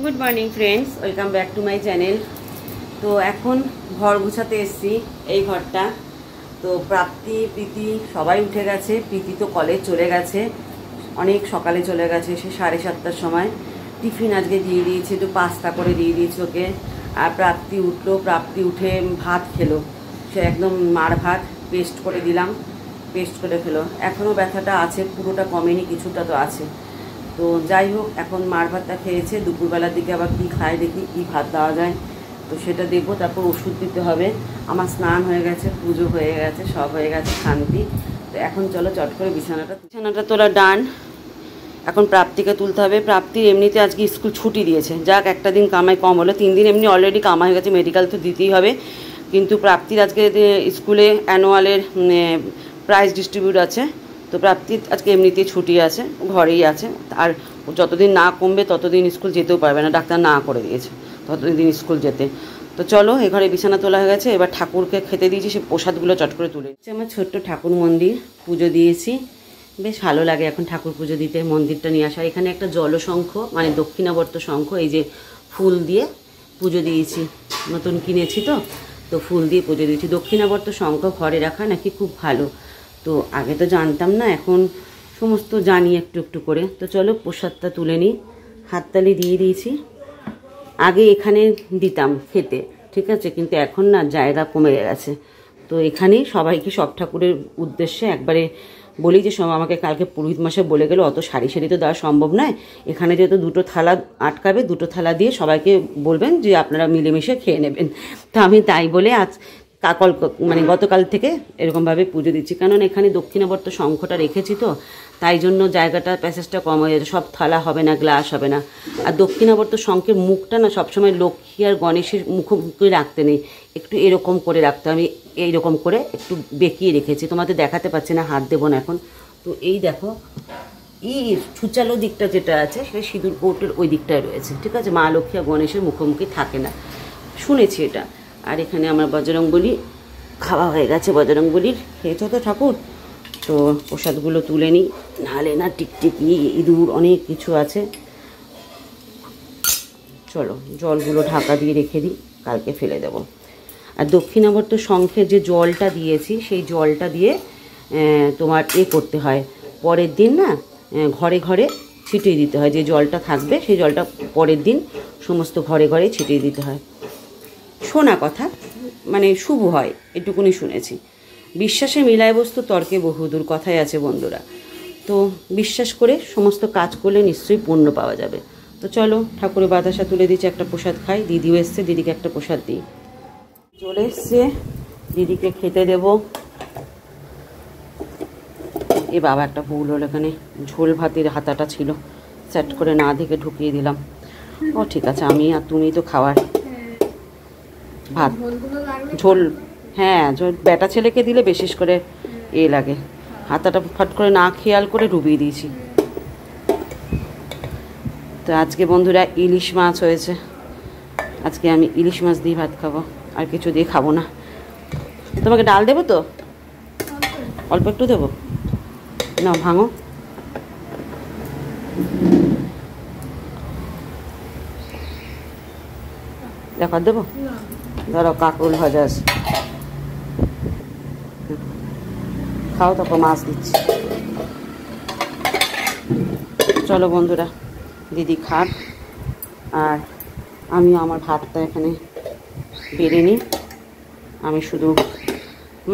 Good morning friends, welcome back to my channel. তো এখন ঘর গুছাতে এসেছি, এই ঘরটা। তো প্রাপ্তি প্রীতি সবাই উঠে গেছে। প্রীতি তো কলেজ চলে গেছে, অনেক সকালে চলে গেছে, সে 7:30টার সময়। টিফিন আজকে দিয়ে দিয়েছি, একটু পাস্তা করে দিয়ে দিয়েছি ওকে। আর প্রাপ্তি উঠলো, প্রাপ্তি উঠে ভাত খেলো, সে একদম মার ভাত পেস্ট করে দিলাম, পেস্ট করে খেলো। এখনও ব্যথাটা আছে, পুরোটা কমেনি, কিছুটা তো আছে। তো যাই হোক, এখন মার ভাতটা খেয়েছে। দুপুরবেলার দিকে আবার কী খায় দেখি, কী ভাত দেওয়া যায়, তো সেটা দেখবো। তারপর ওষুধ দিতে হবে। আমার স্নান হয়ে গেছে, পুজো হয়ে গেছে, সব হয়ে গেছে, শান্তি। তো এখন চলো চট করে বিছানাটা তোলা ডান। এখন প্রাপ্তিকে তুলতে হবে। প্রাপ্তির এমনিতে আজকে স্কুল ছুটি দিয়েছে, যাক একটা দিন কামাই কম হলো। 3 দিন এমনি অলরেডি কামাই হয়ে গেছে, মেডিকেল তো দিতেই হবে। কিন্তু প্রাপ্তির আজকে স্কুলে অ্যানুয়ালের প্রাইজ ডিস্ট্রিবিউট আছে, তো প্রাপ্তির আজকে এমনিতেই ছুটি আছে, ঘরেই আছে। আর যতদিন না কমবে ততদিন স্কুল যেতেও পারবে না, ডাক্তার না করে দিয়েছে ততদিন স্কুল যেতে। তো চলো, এ ঘরে বিছানা তোলা হয়ে গেছে, এবার ঠাকুরকে খেতে দিয়েছি, সে প্রসাদগুলো চট করে তুলে। আমার ছোট্ট ঠাকুর মন্দির, পুজো দিয়েছি, বেশ ভালো লাগে এখন ঠাকুর পুজো দিতে, মন্দিরটা নিয়ে আসা। এখানে একটা জলশঙ্খ, মানে দক্ষিণাবর্ত শঙ্খ, এই যে ফুল দিয়ে পুজো দিয়েছি, নতুন কিনেছি তো ফুল দিয়ে পুজো দিয়েছি। দক্ষিণাবর্ত শঙ্খ ঘরে রাখা নাকি খুব ভালো, তো আগে তো জানতাম না, এখন সমস্ত জানি একটু একটু করে। তো চলো প্রসাদটা তুলে নিই। হাততালি দিয়ে দিয়েছি। আগে এখানে দিতাম খেতে, ঠিক আছে, কিন্তু এখন না জায়গা কমে গেছে। তো এখানেই সবাইকে, সব ঠাকুরের উদ্দেশ্যে একবারে বলি যে আমাকে কালকে পুরোহিত মশাই বলে গেল অত সারি সারি তো দেওয়া সম্ভব নয়, এখানে যেহেতু 2টো থালা আটকাবে, 2টো থালা দিয়ে সবাইকে বলবেন যে আপনারা মিলেমিশে খেয়ে নেবেন। তো আমি তাই বলে আজ মানে গতকাল থেকে এরকমভাবে পুজো দিচ্ছি। কারণ এখানে দক্ষিণাবর্ত শঙ্খটা রেখেছি, তো তাই জন্য জায়গাটা, প্যাসেজটা কম হয়ে যাচ্ছে, সব থালা হবে না, গ্লাস হবে না। আর দক্ষিণাবর্ত শঙ্খের মুখটা না সবসময় লক্ষ্মী আর গণেশের মুখোমুখি রাখতে নেই, একটু এরকম করে রাখতে। আমি এইরকম করে একটু বেঁকিয়ে রেখেছি, তোমাদের দেখাতে পাচ্ছি না, হাত দেবো না এখন। তো এই দেখো, এই ছুচালো দিকটা যেটা আছে সেটা সিঁদুর কৌটোর ওই দিকটায় রয়েছে, ঠিক আছে, মা লক্ষ্মী আর গণেশের মুখোমুখি থাকে না, শুনেছি এটা। আর এখানে আমার বজরংবলী খাওয়া হয়ে গেছে, বজরংবলীর খেয়েছ তো ঠাকুর। তো প্রসাদগুলো তুলে নিই, নাহলে না টিকটিকি, ইঁদুর, অনেক কিছু আছে। চলো জলগুলো ঢাকা দিয়ে রেখে দিই, কালকে ফেলে দেব। আর দক্ষিণাবর্ত শঙ্খের যে জলটা দিয়েছি, সেই জলটা দিয়ে তোমার করতে হয়, পরের দিন না ঘরে ঘরে ছিটিয়ে দিতে হয়। যে জলটা থাকবে সেই জলটা পরের দিন সমস্ত ঘরে ঘরে ছিটিয়ে দিতে হয়। শোনা কথা, মানে শুভ হয়, এটুকুনি শুনেছি। বিশ্বাসে মিলায় বস্তু, তর্কে বহুদূর, কথাই আছে বন্ধুরা। তো বিশ্বাস করে সমস্ত কাজ করলে নিশ্চয়ই পুণ্য পাওয়া যাবে। তো চলো ঠাকুরের বাতাসা তুলে দিচ্ছি, একটা প্রসাদ খাই। দিদিও এসছে, দিদিকে একটা প্রসাদ দিই। চলে এসছে, দিদিকে খেতে দেব। এ বাবা, একটা ভুল হলো, এখানে ঝোল ভাতের হাতাটা ছিল, সেট করে না দেখে ঢুকিয়ে দিলাম। ও ঠিক আছে, আমি আর তুমি তো খাওয়ার ভাত ঝোল, হ্যাঁ ঝোল বেটা ছেলেকে দিলে বিশেষ করে লাগে, হাতাটা ফট করে না খেয়াল করে ডুবিয়ে দিয়েছি। তো আজকে বন্ধুরা ইলিশ মাছ হয়েছে, আজকে আমি ইলিশ মাছ দিয়ে ভাত খাবো, আর কিছু দিয়ে খাবো না। তোমাকে ডাল দেবো তো, অল্প একটু দেবো, না ভাঙো। দেখো দেবো, ধরো কাঁকরোল ভাজা আছে, খাও, তারপর মাছ দিচ্ছি। চলো বন্ধুরা, দিদি খাক, আর আমি আমার ভাতটা এখানে বেড়ে নিই। আমি শুধু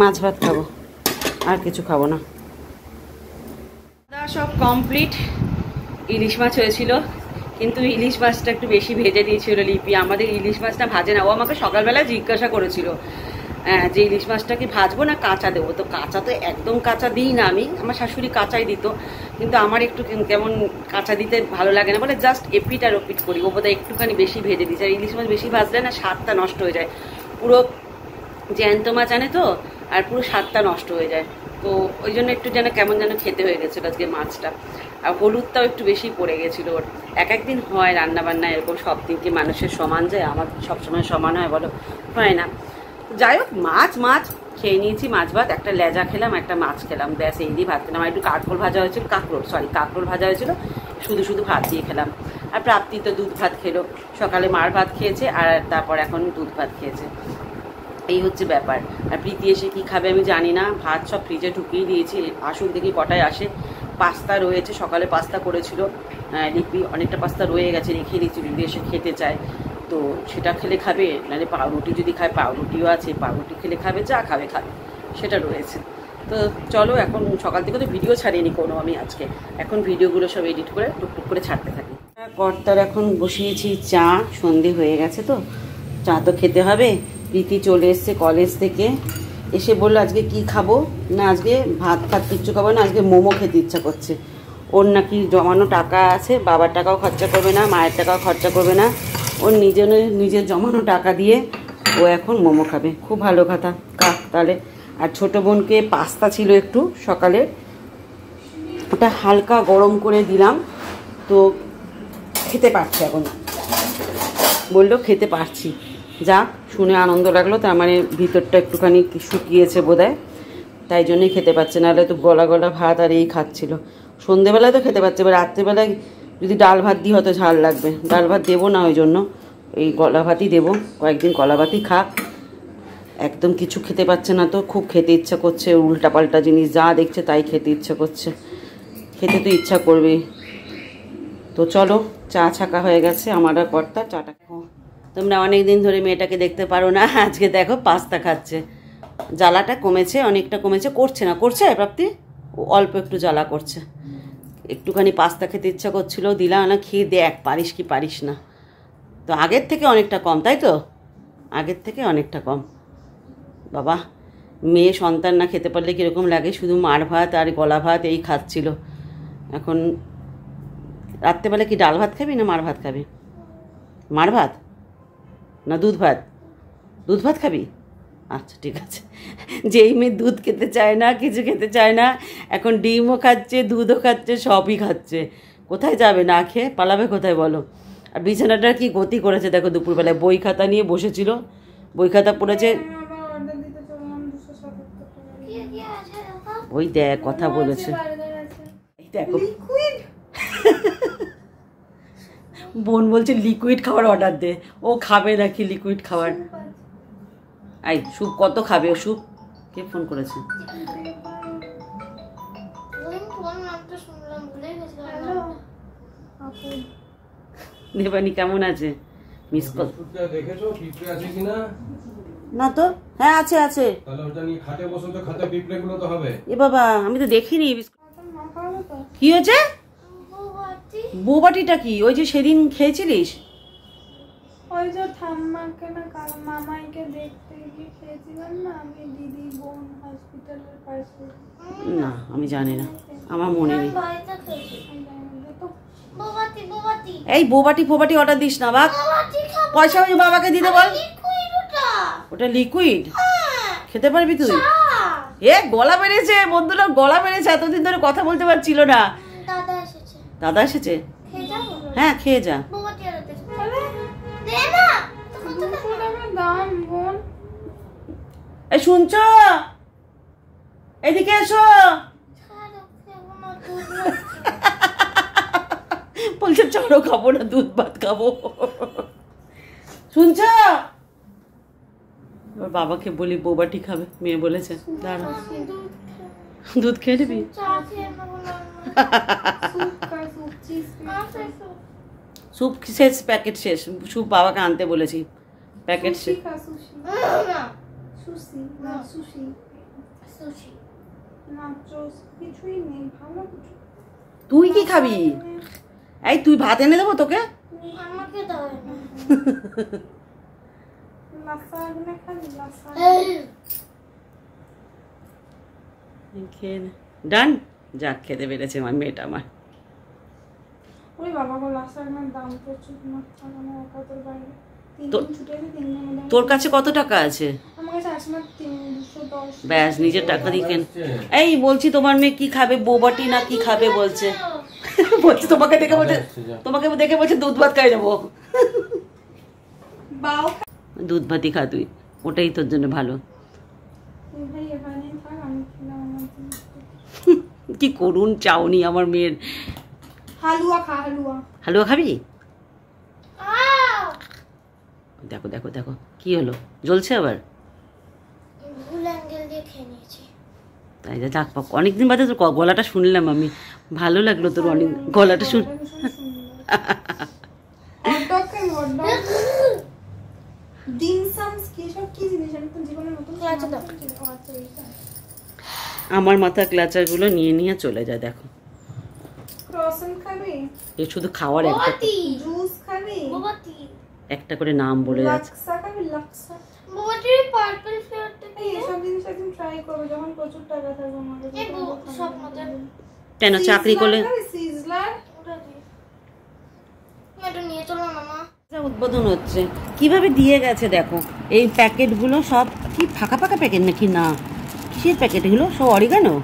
মাছ ভাত খাবো, আর কিছু খাবো না। সব কমপ্লিট। ইলিশ মাছ হয়েছিল, কিন্তু ইলিশ মাছটা একটু বেশি ভেজে দিয়েছিল লিপি। আমাদের ইলিশ মাছটা ভাজে না, ও আমাকে সকালবেলা জিজ্ঞাসা করেছিল যে ইলিশ মাছটা কি ভাজবো না কাঁচা দেবো। তো কাঁচা তো একদম কাঁচা দিই না আমি, আমার শাশুড়ি কাঁচাই দিত, কিন্তু আমার একটু কেমন কাঁচা দিতে ভালো লাগে না বলে জাস্ট এপিট আর ওপিট করি। ও বোধহয় একটুখানি বেশি ভেজে দিচ্ছে। আর ইলিশ মাছ বেশি ভাজলে না স্বাদটা নষ্ট হয়ে যায়, পুরো জ্যান্ত মাছ আনে তো, আর পুরো স্বাদটা নষ্ট হয়ে যায়। তো ওই জন্য একটু যেন কেমন যেন খেতে হয়ে গেছিলো আজকে মাছটা। আর হলুদটাও একটু বেশি পড়ে গেছিলো ওর। এক একদিন হয় রান্নাবান্না এরকম, সব দিন কি মানুষের সমান যায়? আমার সবসময় সমান হয় বলো? হয় না। যাই হোক, মাছ খেয়ে নিয়েছি, মাছ ভাত, একটা লেজা খেলাম, একটা মাছ খেলাম, ব্যাস এই দিয়ে ভাত খেলাম। আর একটু কাঁকরোল ভাজা হয়েছিল, কাঁকরোল ভাজা হয়েছিল, শুধু ভাত দিয়ে খেলাম। আর প্রাপ্তি তো দুধ ভাত খেলো, সকালে মার ভাত খেয়েছে আর তারপর এখন দুধ ভাত খেয়েছে, এই হচ্ছে ব্যাপার। আর প্রীতি এসে কী খাবে আমি জানি না, ভাত সব ফ্রিজে ঢুকিয়ে দিয়েছি, আসুক দেখি কটায় আসে। পাস্তা রয়েছে, সকালে পাস্তা করেছিল লিপি, অনেকটা পাস্তা রয়ে গেছে, রেখে দিয়েছি, যদি এসে খেতে চায় তো সেটা খেলে খাবে, নাহলে পাউরুটি যদি খায় পাউরুটিও আছে, পাউরুটি খেলে খাবে, যা খাবে খাবে, সেটা রয়েছে। তো চলো, এখন সকাল থেকে তো ভিডিও ছাড়িনি কোনো আমি আজকে, এখন ভিডিওগুলো সব এডিট করে টুকটুক করে ছাড়তে থাকি। কর্তার এখন বসিয়েছি চা, সন্ধে হয়ে গেছে তো চা তো খেতে হবে। প্রীতি চলে এসছে কলেজ থেকে, এসে বললো আজকে কি খাবো, না আজকে ভাত ফাত কিচ্ছু খাবো না, আজকে মোমো খেতে ইচ্ছা করছে। ওর নাকি জমানো টাকা আছে, বাবার টাকাও খরচা করবে না, মায়ের টাকাও খরচা করবে না, ওর নিজের জমানো টাকা দিয়ে ও এখন মোমো খাবে। খুব ভালো কথা, কাক তাহলে। আর ছোটো বোনকে পাস্তা ছিল একটু সকালে, ওটা হালকা গরম করে দিলাম, তো খেতে পারছে এখন, বললো খেতে পারছি। যাক, শুনে আনন্দ লাগলো, তার মানে ভিতরটা একটুখানি শুকিয়েছে বোধহয়, তাই জন্যই খেতে পাচ্ছে, নাহলে তো গলা গলা ভাত আর এই খাচ্ছিল। সন্ধেবেলায় তো খেতে পাচ্ছে, এবার রাত্রেবেলায় যদি ডাল ভাত দিই হয়তো ঝাল লাগবে, ডাল ভাত দেবো না, ওই জন্য এই কলা ভাতই দেবো, কয়েকদিন কলা ভাতই খাক। একদম কিছু খেতে পাচ্ছে না তো, খুব খেতে ইচ্ছা করছে, উল্টাপাল্টা জিনিস যা দেখছে তাই খেতে ইচ্ছা করছে, খেতে তো ইচ্ছা করবেই। তো চলো, চা ছাকা হয়ে গেছে আমার আর কর্তা, চাটা খাও। তোমরা অনেক দিন ধরে মেয়েটাকে দেখতে পারো না, আজকে দেখো পাস্তা খাচ্ছে, জ্বালাটা কমেছে, অনেকটা কমেছে, করছে না, করছে প্রাপ্তি অল্প একটু জ্বালা করছে। একটুখানি পাস্তা খেতে ইচ্ছা করছিল, দিলাম না, খেয়ে দেখ পারিস কি পারিস না। তো আগের থেকে অনেকটা কম, তাই তো, আগের থেকে অনেকটা কম। বাবা, মেয়ে সন্তান না খেতে পারলে কীরকম লাগে, শুধু মার ভাত আর গলা ভাত এই খাচ্ছিল। এখন রাত্রেবেলা কি ডাল ভাত খাবি না মার ভাত খাবি? মার ভাত না দুধ ভাত? দুধ ভাত খাবি? আচ্ছা ঠিক আছে। যেই মেয়ে দুধ খেতে চায় না, কিছু খেতে চায় না, এখন ডিমও খাচ্ছে, দুধও খাচ্ছে, সবই খাচ্ছে, কোথায় যাবে না খেয়ে, পালাবে কোথায় বলো? আর বিছানাটা কি গতি করেছে দেখো, দুপুরবেলায় বই খাতা নিয়ে বসেছিল, বই খাতা পড়েছে, ওই দেখ কথা বলেছে, দেখো বোন বলছে লিকুইড খাবার অর্ডার দে, ও খাবে নাকি লিকুইড খাবার? আই স্যুপ কত খাবে ও স্যুপ? কে ফোন করেছে? দেবানি কেমন আছে? মিস কল দেখেছো পিঁপড়ে আছে কিনা? না তো, হ্যাঁ আছে আছে। তাহলে ওটা নিয়ে খাটে বসো তো, খাটে পিঁপড়েগুলো তো হবে। এ বাবা, আমি তো দেখিনি। কি হয়েছে? বৌবাটিটা কি? ওই যে সেদিন খেয়েছিলিস? ওই যে ঠাম্মাকে না কাল মামাইকে দেখতে গিয়ে খেয়েছিলাম না আমি, দিদি বোন হসপিটালের পাশে। না আমি জানি না, আমার মনে নেই। এই বৌবাটি ফোবাটি অর্ডার দিস না বাবা, পয়সা ওই বাবাকে দিতে বল। ওটা লিকুইড খেতে পারবি তুই? এ গলা বেড়েছে বন্ধুরা, গলা বেড়েছে, এতদিন ধরে কথা বলতে পারছিল না। দাদা এসেছে? হ্যাঁ খেয়ে যা। এই শুনছ, এদিকে এসো। বলছে চলো খাবো না, দুধ ভাত খাবো। শুনছ? ওর বাবাকে বলি বৌবাটি খাবে, মেয়ে বলেছে দাঁড়া দুধ খেয়ে নিবি। স্যুপ শেষ, প্যাকেট শেষ, স্যুপ বাবাকে আনতে বলেছি, প্যাকেট শেষ। তুই কি খাবি? এই তুই ভাত এনে দেবো তোকে? ডান, যাক খেতে পেরেছে আমার মেয়েটা। আমার তোর কাছে কত টাকা আছে? ব্যাস নিজের টাকা দিয়ে কেন। এই বলছি তোমার মেয়ে কি খাবে, বৌবাটি না কি খাবে বলছে? বলছে তোমাকে দেখে বলছে, তোমাকে দেখে বলছে দুধ ভাত খাই যাবো। দুধ ভাতই খা তুই, ওটাই তোর জন্য ভালো। কি করুন চাউনি আমার মেয়ের। হালুয়া খা, হালুয়া। হালুয়া খাবি? দেখো দেখো দেখো কি হলো, জ্বলছে আবার? ভুল অ্যাঙ্গেল দিয়ে খেয়ে নিয়েছি। তাই যা যাক পাক, অনেকদিন বাদে তোর গলাটা শুনলাম আমি, ভালো লাগলো তোর অনেক গলাটা শুন। আমার মাথা ক্লাচারগুলো নিয়ে নিয়ে চলে যায় দেখো। এ শুধু খাওয়ার একটা করে নাম বলে যাচ্ছে। কেন চাকরি করলে উদ্বোধন হচ্ছে, কিভাবে দিয়ে গেছে দেখো। এই প্যাকেটগুলো সব কি ফাঁকা ফাঁকা প্যাকেট নাকি না কিসের প্যাকেট এগুলো? সব অরিগানো।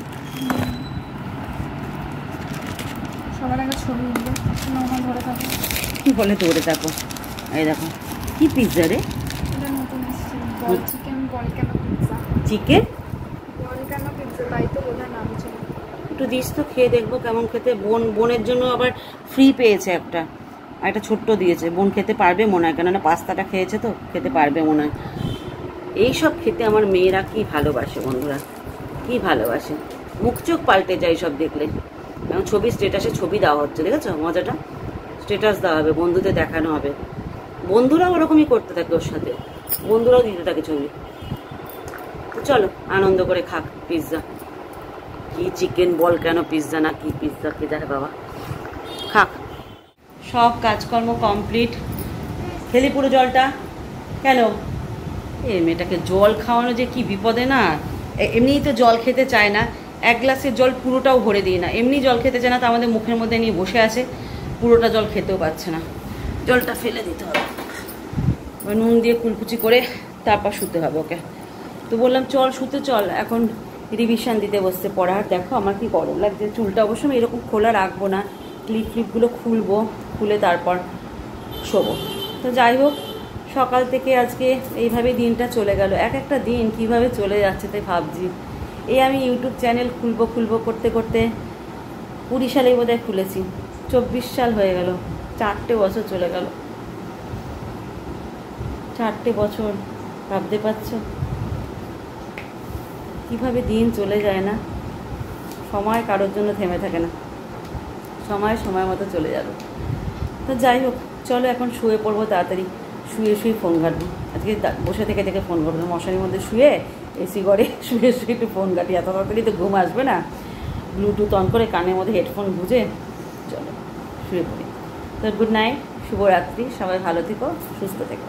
কি বলে ধরে থাকো। এই দেখো কি পিৎজা রে, চিকেন একটু দিস তো, খেয়ে দেখবো কেমন খেতে। বোনের জন্য আবার ফ্রি পেয়েছে একটা ছোট্ট দিয়েছে। বোন খেতে পারবে মনে হয়, কেননা পাস্তাটা খেয়েছে তো খেতে পারবে মনে হয়। এইসব খেতে আমার মেয়েরা কি ভালোবাসে বন্ধুরা, কি ভালোবাসে। মুখ চোখ পাল্টে যায় সব দেখলে। এখন ছবি স্ট্যাটাসে ছবি দেওয়া হচ্ছে, দেখেছো মজাটা? স্ট্যাটাস দেওয়া হবে, বন্ধুদের দেখানো হবে। বন্ধুরাও ওরকমই করতে থাকে, ওর সাথে বন্ধুরাও দিতে থাকে ছবি। তো চলো আনন্দ করে খাক পিৎজা। কি চিকেন বল কেন পিৎজা না কি পিৎজা, কে জানে বাবা। খাক। সব কাজকর্ম কমপ্লিট। খেলি পুরো জলটা কেন? এই মেয়েটাকে জল খাওয়ানো যে কি বিপদে না। এমনিই তো জল খেতে চায় না, এক গ্লাসের জল পুরোটাও ভরে দিই না। এমনি জল খেতে চায় না, তো আমাদের মুখের মধ্যে নিয়ে বসে আছে, পুরোটা জল খেতেও পারছে না। জলটা ফেলে দিতে হবে, নুন দিয়ে কুলকুচি করে তারপর শুতে হবে ওকে। তো বললাম চল শুতে চল, এখন রিভিশন দিতে বসতে পড়ার। দেখো আমার কি গরম লাগছে। চুলটা অবশ্য আমি এরকম খোলা রাখবো না, ক্লিপগুলো খুলবো, খুলে তারপর শোবো। তো যাই হোক, সকাল থেকে আজকে এইভাবে দিনটা চলে গেল। এক একটা দিন কিভাবে চলে যাচ্ছে তাই ভাবছি। এই আমি ইউটিউব চ্যানেল খুলবো করতে করতে 20 সালেই বোধহয় খুলেছি, 24 সাল হয়ে গেল, 4টে বছর চলে গেল। 4টে বছর, ভাবতে পারছো কিভাবে দিন চলে যায় না। সময় কারোর জন্য থেমে থাকে না, সময় মতো চলে যাবে। তো যাই হোক চলো এখন শুয়ে পড়বো তাড়াতাড়ি। শুয়ে ফোন ঘাটবো আজকে, বসে থেকে ফোন ঘাটবো। মশারির মধ্যে শুয়ে এসি ঘরে শুয়ে একটু ফোন ঘাটি। এত তাড়াতাড়ি তো ঘুম আসবে না। ব্লুটুথ অন করে কানের মধ্যে হেডফোন গুঁজে চলো শুয়ে পড়ি। তো গুড নাইট, শুভরাত্রি, সবাই ভালো থেকো, সুস্থ থেকো।